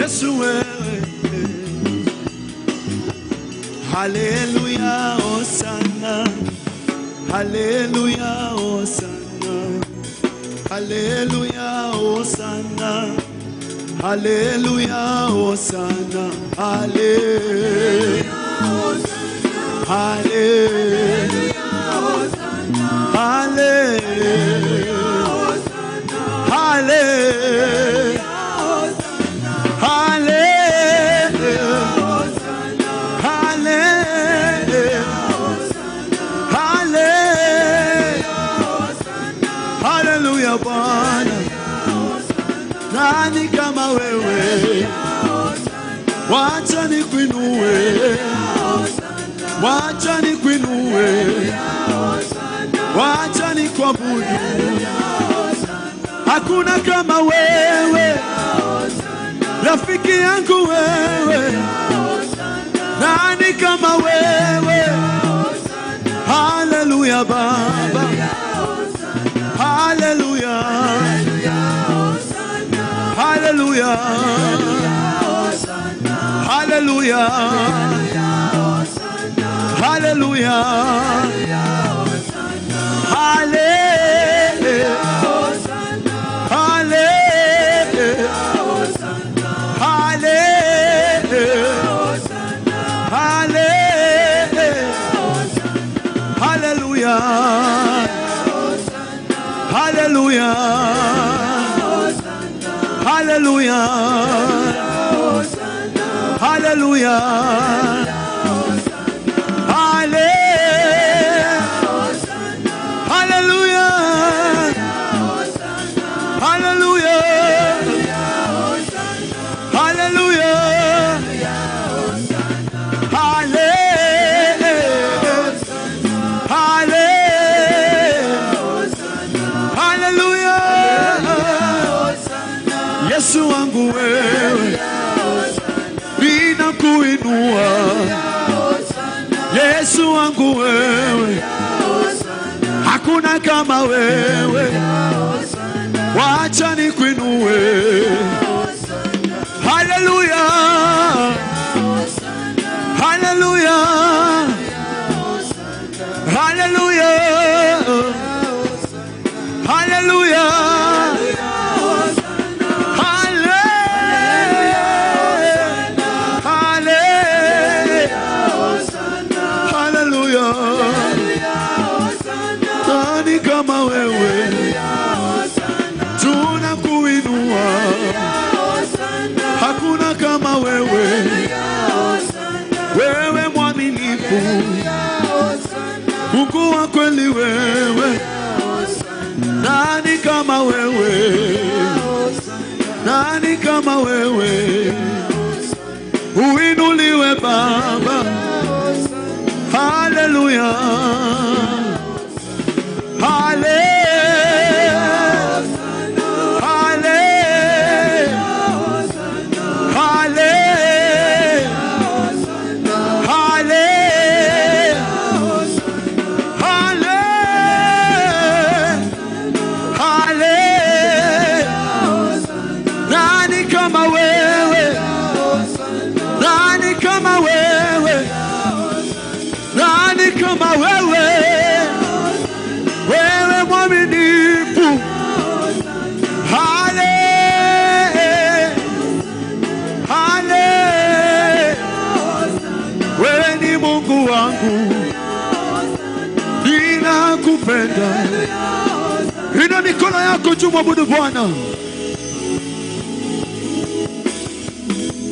Yesu wewe. Haleluya, Hosana. Haleluya, Hosana. Haleluya, Hosana. Haleluya, Hosana. Haleluya, Hosana. Haleluya, Hosana. Haleluya, Hosana. Haleluya, Hosana. Haleluya, Hosana. Haleluya, Hosana. Haleluya, Bwana. Nani kama wewe? Wacha nikuinue, wacha nikuinue, wacha nikuabudu. Hakuna kama wewe, rafiki yangu wewe. Nani kama wewe? Haleluya Baba, haleluya, haleluya, haleluya, haleluya, haleluya, haleluya, Yesu wangu wewe, ninakuinua. Yesu wangu wewe, hakuna kama wewe. Wacha nikuinue. Haleluya, haleluya, haleluya, haleluya. Nani kama wewe? Tunakuinua. Hakuna kama wewe. Wewe mwaminifu, Mungu wa kweli wewe. Nani kama wewe? Nani kama wewe? Uinuliwe Baba. Haleluya, nani kama wewe? Nani kama wewe? Nani kama wewe? Wewe mwaminifu. Hale, hale, wewe ni Mungu wangu, ninakupenda. Ina mikono yako juu, mwabudu Bwana.